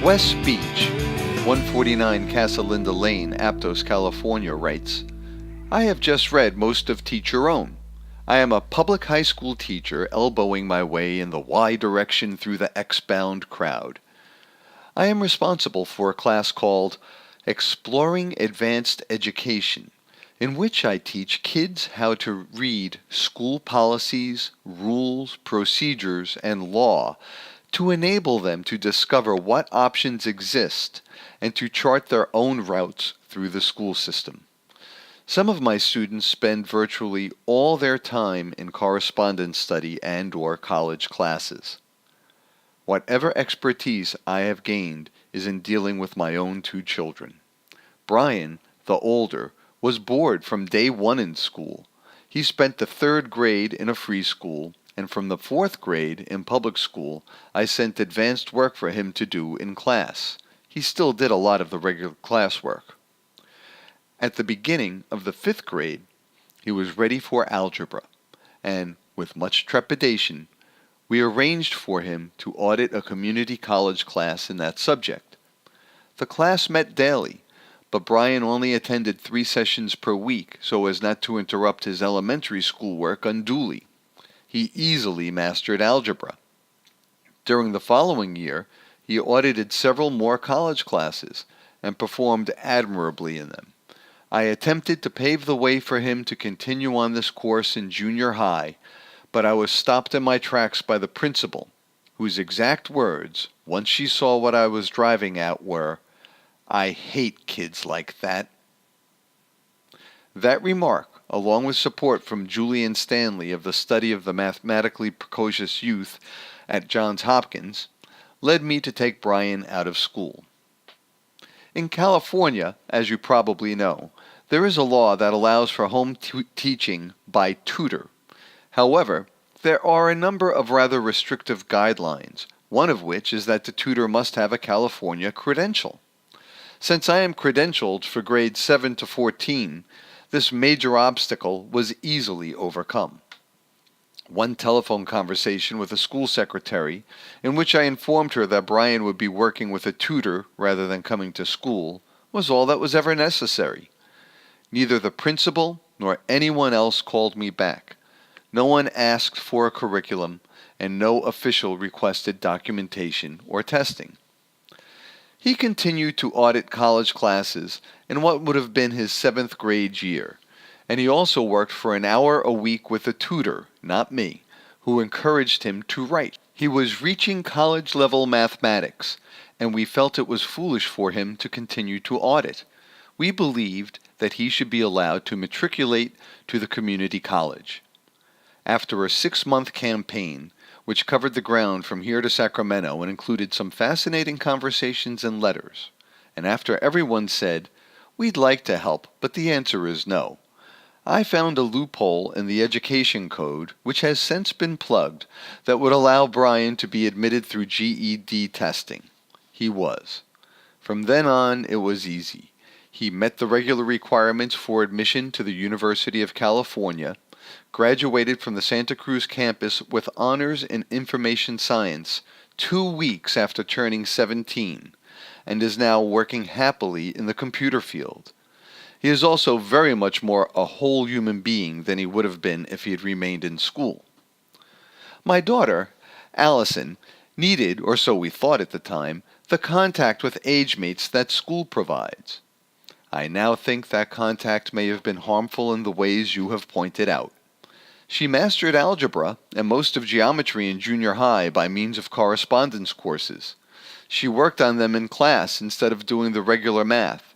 Wes Beach, 149 Casa Linda Lane, Aptos, California, writes, I have just read most of Teach Your Own. I am a public high school teacher elbowing my way in the Y direction through the X-bound crowd. I am responsible for a class called Exploring Advanced Education, in which I teach kids how to read school policies, rules, procedures, and law to enable them to discover what options exist and to chart their own routes through the school system. Some of my students spend virtually all their time in correspondence study and/or college classes. Whatever expertise I have gained is in dealing with my own two children. Brian, the older, was bored from day one in school. He spent the third grade in a free school, and from the fourth grade in public school, I sent advanced work for him to do in class. He still did a lot of the regular classwork. At the beginning of the fifth grade, he was ready for algebra, and with much trepidation, we arranged for him to audit a community college class in that subject. The class met daily, but Brian only attended 3 sessions per week so as not to interrupt his elementary school work unduly. He easily mastered algebra. During the following year, he audited several more college classes and performed admirably in them. I attempted to pave the way for him to continue on this course in junior high, but I was stopped in my tracks by the principal, whose exact words, once she saw what I was driving at, were, "I hate kids like that." That remark, along with support from Julian Stanley of the study of the mathematically precocious youth at Johns Hopkins, led me to take Brian out of school. In California, as you probably know, there is a law that allows for home teaching by tutor. However, there are a number of rather restrictive guidelines, one of which is that the tutor must have a California credential. Since I am credentialed for grades 7 to 14, this major obstacle was easily overcome. One telephone conversation with a school secretary, in which I informed her that Brian would be working with a tutor rather than coming to school, was all that was ever necessary. Neither the principal nor anyone else called me back. No one asked for a curriculum, and no official requested documentation or testing. He continued to audit college classes in what would have been his 7th grade year, and he also worked for an hour a week with a tutor, not me, who encouraged him to write. He was reaching college-level mathematics, and we felt it was foolish for him to continue to audit. We believed that he should be allowed to matriculate to the community college. After a 6-month campaign, which covered the ground from here to Sacramento and included some fascinating conversations and letters, and after everyone said, "We'd like to help, but the answer is no," I found a loophole in the education code, which has since been plugged, that would allow Brian to be admitted through GED testing. He was. From then on, it was easy. He met the regular requirements for admission to the University of California, graduated from the Santa Cruz campus with honors in information science 2 weeks after turning 17, and is now working happily in the computer field. He is also very much more a whole human being than he would have been if he had remained in school. My daughter, Allison, needed, or so we thought at the time, the contact with age mates that school provides. I now think that contact may have been harmful in the ways you have pointed out. She mastered algebra and most of geometry in junior high by means of correspondence courses. She worked on them in class instead of doing the regular math.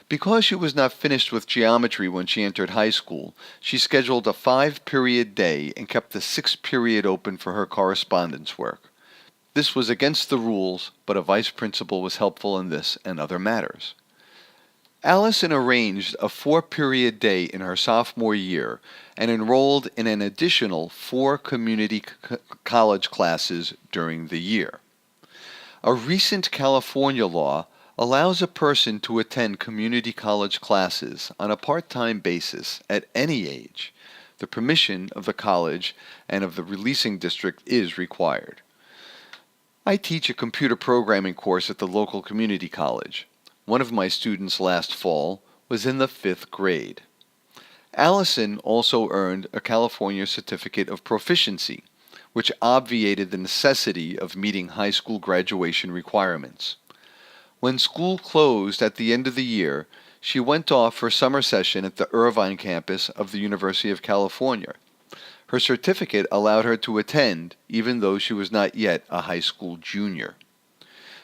Because she was not finished with geometry when she entered high school, she scheduled a 5-period day and kept the 6th period open for her correspondence work. This was against the rules, but a vice principal was helpful in this and other matters. Allison arranged a 4-period day in her sophomore year and enrolled in an additional 4 community college classes during the year. A recent California law allows a person to attend community college classes on a part-time basis at any age. The permission of the college and of the releasing district is required. I teach a computer programming course at the local community college. One of my students last fall was in the 5th grade. Allison also earned a California Certificate of Proficiency, which obviated the necessity of meeting high school graduation requirements. When school closed at the end of the year, she went off for summer session at the Irvine campus of the University of California. Her certificate allowed her to attend, even though she was not yet a high school junior.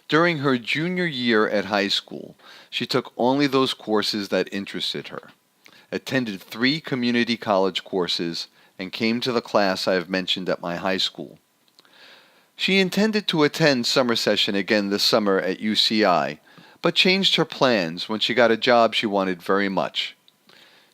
During her junior year at high school, she took only those courses that interested her, attended 3 community college courses, and came to the class I have mentioned at my high school. She intended to attend summer session again this summer at UCI, but changed her plans when she got a job she wanted very much.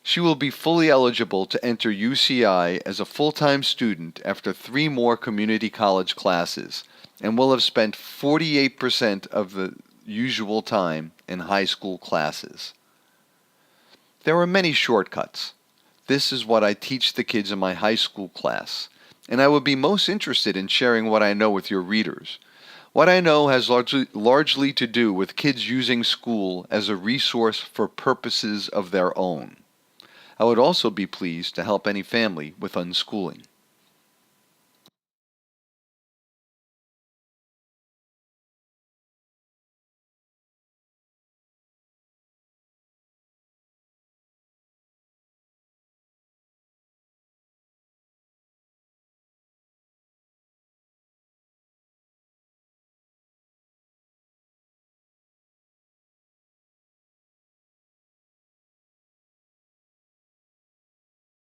She will be fully eligible to enter UCI as a full-time student after 3 more community college classes, and will have spent 48% of the usual time in high school classes. There are many shortcuts. This is what I teach the kids in my high school class, and I would be most interested in sharing what I know with your readers. What I know has largely to do with kids using school as a resource for purposes of their own. I would also be pleased to help any family with unschooling.